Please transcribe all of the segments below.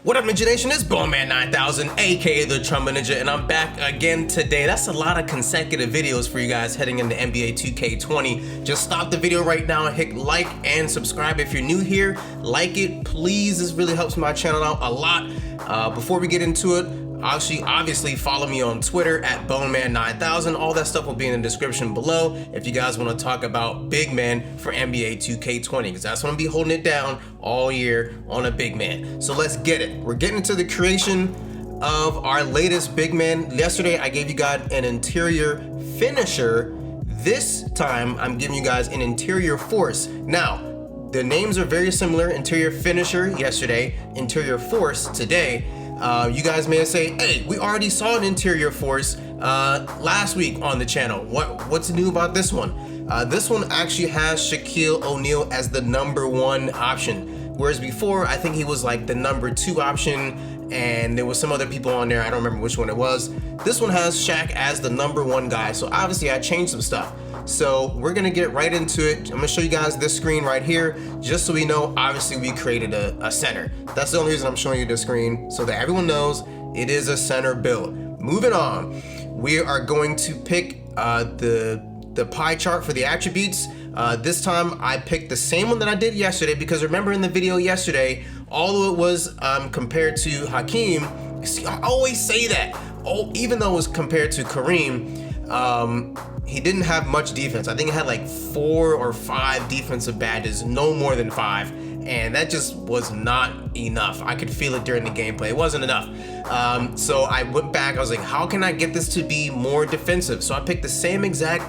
What up, Ninja Nation? It's Bowman 9000, aka the Trumba Ninja, and I'm back again today. That's a lot of consecutive videos for you guys heading into NBA 2K20. Just stop the video right now and hit like and subscribe if you're new here. Like it, please. This really helps my channel out a lot. Before we get into it, obviously follow me on Twitter at Bowman9000. All that stuff will be in the description below if you guys want to talk about Bigman for NBA 2K20, because that's when I'll be holding it down all year on a Bigman. So let's get it. We're getting into the creation of our latest Bigman. Yesterday I gave you guys an interior finisher. This time I'm giving you guys an interior force. Now, the names are very similar. Interior finisher yesterday, interior force today. You guys may say, hey, we already saw an interior force last week on the channel. What's new about this one? This one actually has Shaquille O'Neal as the #1 option, whereas before I think he was like the #2 option, and there was some other people on there. I don't remember which one it was. This one has Shaq as the #1 guy, so obviously I changed some stuff. So we're gonna get right into it. I'm gonna show you guys this screen right here, just so we know, obviously we created a center. That's the only reason I'm showing you this screen, so that everyone knows it is a center build. Moving on, we are going to pick the pie chart for the attributes. This time I picked the same one that I did yesterday, because remember in the video yesterday, although it was compared to Hakeem, see, I always say that, even though it was compared to Kareem, he didn't have much defense. I think he had like 4 or 5 defensive badges, no more than 5. And that just was not enough. I could feel it during the gameplay. It wasn't enough. So I went back, I was like, how can I get this to be more defensive? So I picked the same exact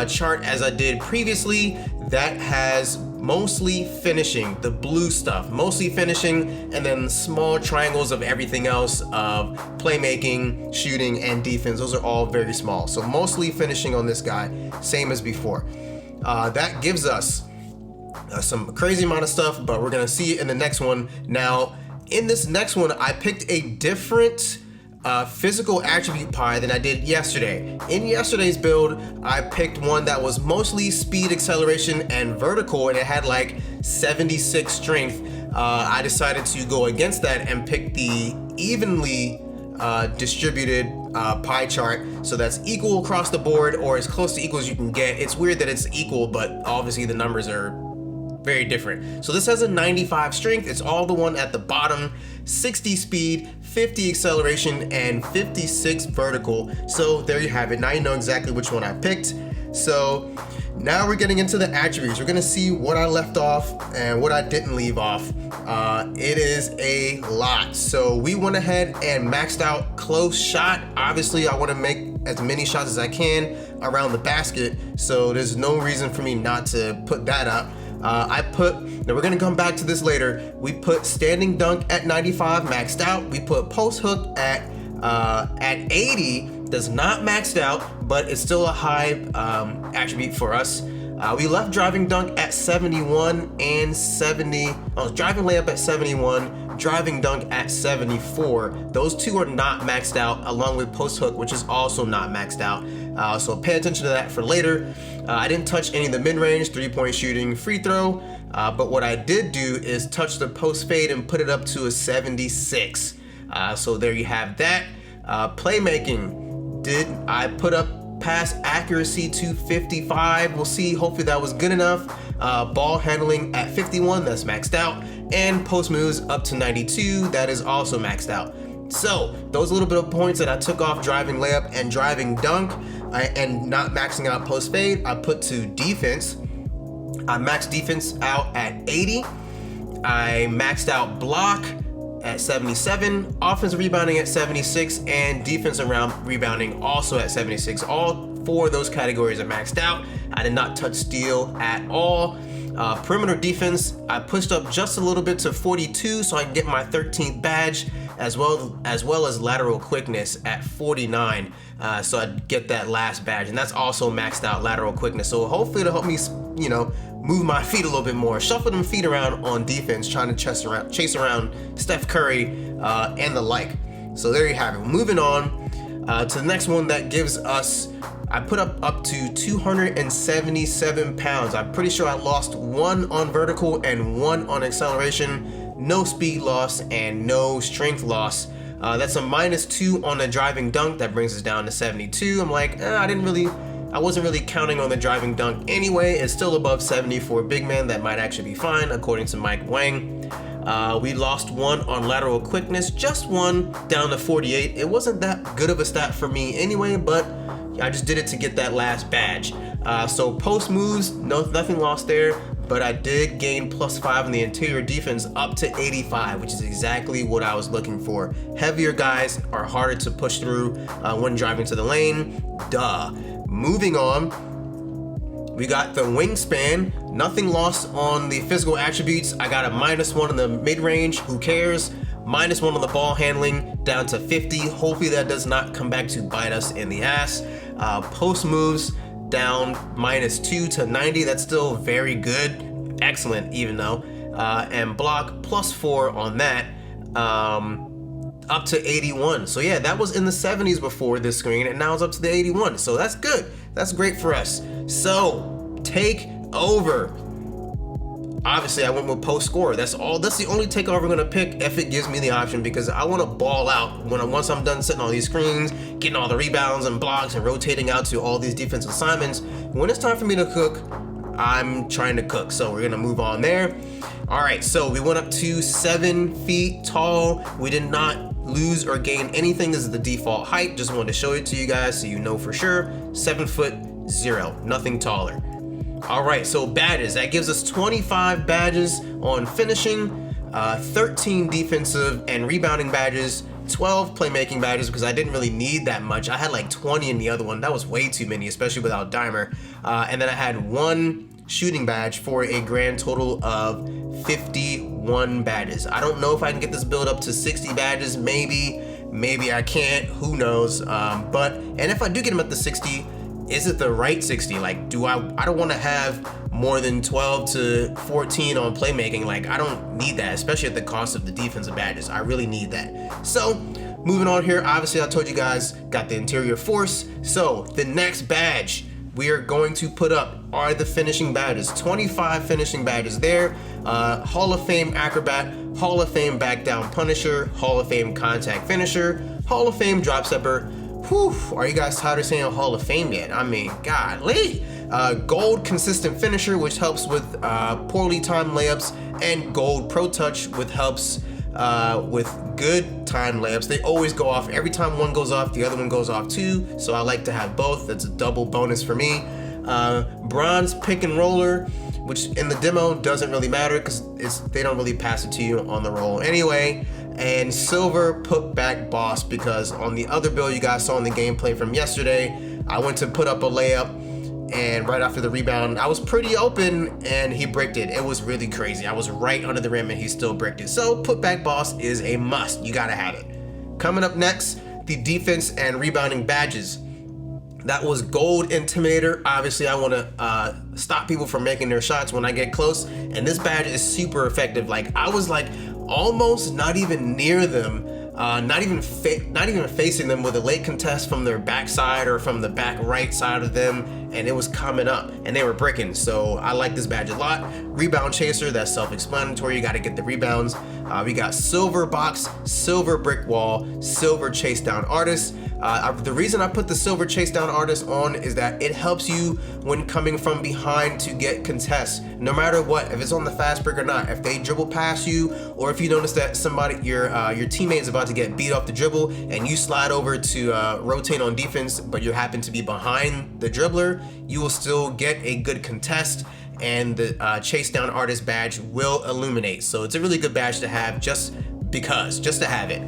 chart as I did previously that has mostly finishing, the blue stuff, mostly finishing, and then small triangles of everything else of playmaking, shooting, and defense. Those are all very small. So mostly finishing on this guy, same as before. That gives us some crazy amount of stuff, but we're gonna see it in the next one. Now, in this next one, I picked a different physical attribute pie than I did yesterday. In yesterday's build, I picked one that was mostly speed, acceleration, and vertical, and it had like 76 strength. I decided to go against that and pick the evenly distributed pie chart, so that's equal across the board, or as close to equal as you can get. It's weird that it's equal, but obviously the numbers are very different. So this has a 95 strength. It's all the one at the bottom, 60 speed, 50 acceleration, and 56 vertical. So there you have it. Now you know exactly which one I picked. So now we're getting into the attributes. We're gonna see what I left off and what I didn't leave off. It is a lot. So we went ahead and maxed out close shot. Obviously I wanna make as many shots as I can around the basket, so there's no reason for me not to put that up. Now we're gonna come back to this later. We put standing dunk at 95 maxed out. We put post hook at 80, that's not maxed out, but it's still a high attribute for us. We left driving dunk at 71 and 70. Driving layup at 71, driving dunk at 74. Those two are not maxed out, along with post hook, which is also not maxed out. So pay attention to that for later. I didn't touch any of the mid-range, 3-point shooting, free throw, but what I did do is touch the post fade and put it up to a 76. So there you have that. Playmaking, I put up pass accuracy to 55. We'll see, hopefully that was good enough. Ball handling at 51, that's maxed out. And post moves up to 92, that is also maxed out. So those little bit of points that I took off driving layup and driving dunk and not maxing out post fade, I put to defense. I maxed defense out at 80. I maxed out block at 77, offensive rebounding at 76, and defense around rebounding also at 76. All 4 of those categories are maxed out. I did not touch steal at all. Perimeter defense, I pushed up just a little bit to 42 so I can get my 13th badge, as well as lateral quickness at 49, so I'd get that last badge, and that's also maxed out, lateral quickness. So hopefully it'll help me, move my feet a little bit more, shuffle them feet around on defense, trying to chase around Steph Curry and the like. So there you have it. Moving on to the next one that gives us, I put up to 277 pounds. I'm pretty sure I lost 1 on vertical and 1 on acceleration. no speed loss, and no strength loss. That's a -2 on the driving dunk. That brings us down to 72. I'm like, I wasn't really counting on the driving dunk anyway. It's still above 70 for a big man. That might actually be fine, according to Mike Wang. We lost 1 on lateral quickness, just 1, down to 48. It wasn't that good of a stat for me anyway, but I just did it to get that last badge. So post moves, nothing lost there, but I did gain +5 in the interior defense up to 85, which is exactly what I was looking for. Heavier guys are harder to push through when driving to the lane. Duh. Moving on, we got the wingspan. Nothing lost on the physical attributes. I got a -1 in the mid-range. Who cares? -1 on the ball handling, down to 50. Hopefully that does not come back to bite us in the ass. Post moves, down -2 to 90. That's still very good. Excellent, even though. And block +4 on that. Up to 81. So yeah, that was in the 70s before this screen, and now it's up to the 81. So that's good. That's great for us. So take over. Obviously, I went with post score. That's the only takeover I'm gonna pick if it gives me the option, because I want to ball out once I'm done setting all these screens, getting all the rebounds and blocks, and rotating out to all these defensive assignments. When it's time for me to cook, I'm trying to cook. So we're gonna move on there. All right, so we went up to 7 feet tall. We did not lose or gain anything. This is the default height. Just wanted to show it to you guys so you know for sure. 7'0", nothing taller. All right, so badges. That gives us 25 badges on finishing, 13 defensive and rebounding badges, 12 playmaking badges, because I didn't really need that much. I had like 20 in the other one. That was way too many, especially without Dimer. And then I had 1 shooting badge for a grand total of 51 badges. I don't know if I can get this build up to 60 badges. Maybe I can't. Who knows? And if I do get them at the 60, is it the right 60? Like, I don't want to have more than 12 to 14 on playmaking. Like, I don't need that, especially at the cost of the defensive badges. I really need that. So moving on here, obviously I told you guys, got the interior force. So the next badge we are going to put up are the finishing badges. 25 finishing badges there. Hall of Fame acrobat, Hall of Fame back down punisher, Hall of Fame contact finisher, Hall of Fame drop stepper. Whew, are you guys tired of saying Hall of Fame yet? I mean, golly. Gold consistent finisher, which helps with poorly timed layups, and gold pro touch, which helps with good timed layups. They always go off. Every time one goes off, the other one goes off too. So I like to have both. That's a double bonus for me. Bronze pick and roller, which in the demo doesn't really matter because they don't really pass it to you on the roll anyway. And silver put back boss, because on the other build you guys saw in the gameplay from yesterday, I went to put up a layup, and right after the rebound, I was pretty open and he bricked it. It was really crazy. I was right under the rim and he still bricked it. So put back boss is a must. You gotta have it. Coming up next, the defense and rebounding badges. That was gold intimidator. Obviously I want to stop people from making their shots when I get close, and this badge is super effective. Like, I was like almost not even near them, not even facing them with a late contest from their backside or from the back right side of them, and it was coming up and they were bricking. So I like this badge a lot. Rebound chaser, that's self-explanatory. You got to get the rebounds. We got silver box, silver brick wall, silver chase down artist. The reason I put the silver chase down artist on is that it helps you when coming from behind to get contests, no matter what, if it's on the fast break or not. If they dribble past you, or if you notice that your teammate is about to get beat off the dribble and you slide over to rotate on defense, but you happen to be behind the dribbler, you will still get a good contest, and the chase down artist badge will illuminate. So it's a really good badge to have, just to have it.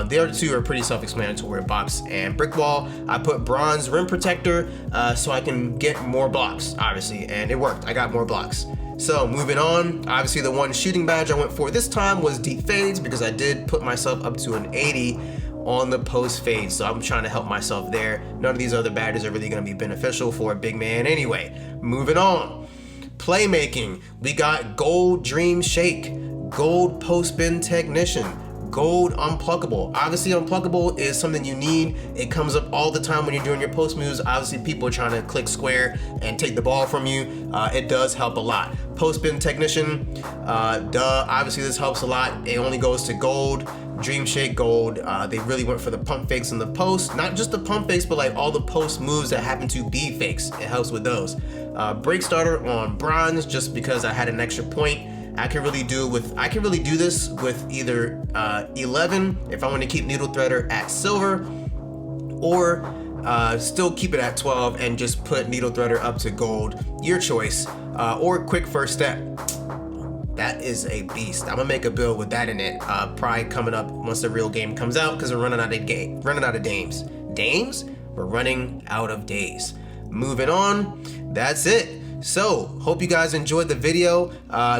The other two are pretty self-explanatory, box and brick wall. I put bronze rim protector so I can get more blocks, obviously, and it worked. I got more blocks. So moving on, obviously the one shooting badge I went for this time was deep fades, because I did put myself up to an 80 on the post fade, so I'm trying to help myself there. None of these other badges are really going to be beneficial for a big man anyway. Moving on, playmaking. We got gold dream shake, gold post spin technician, gold unpluckable. Obviously unpluckable is something you need. It comes up all the time when you're doing your post moves. Obviously people are trying to click square and take the ball from you. It does help a lot. Post spin technician, obviously this helps a lot. It only goes to gold. Dream Shake gold. They really went for the pump fakes in the post, not just the pump fakes, but like all the post moves that happen to be fakes. It helps with those. Break starter on bronze, just because I had an extra point. I can really do this with either 11 if I want to keep needle threader at silver, or still keep it at 12 and just put needle threader up to gold, your choice, or quick first step. That is a beast. I'm gonna make a build with that in it, probably coming up once the real game comes out, because we're running out of dames. We're running out of days. Moving on, that's it. So hope you guys enjoyed the video.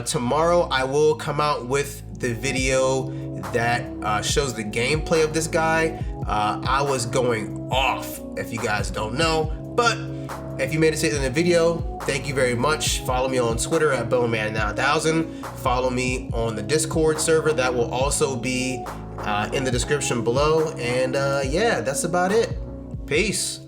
Tomorrow I will come out with the video that shows the gameplay of this guy. I was going off, if you guys don't know, but if you made it to the end of the video, thank you very much. Follow me on Twitter at Bowman9000. Follow me on the Discord server. That will also be in the description below. And yeah, that's about it. Peace.